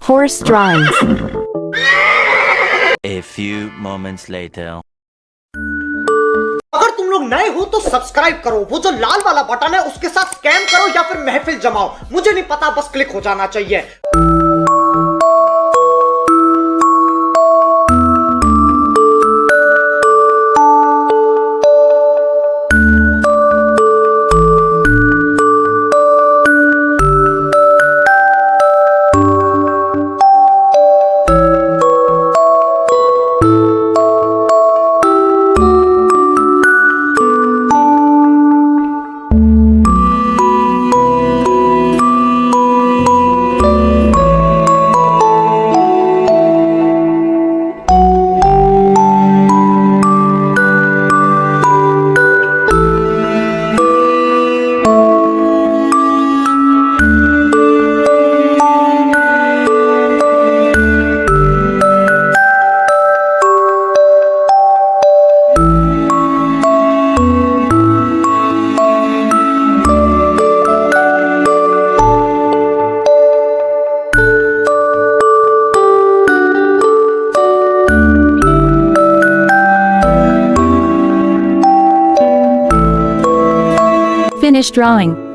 Forest drawings. A few moments later. अगर तुम लोग नए हो तो सब्सक्राइब करो, वो जो लाल वाला बटन है उसके साथ स्कैम करो या फिर महफिल जमाओ, मुझे नहीं पता, बस क्लिक हो जाना चाहिए। Finish drawing.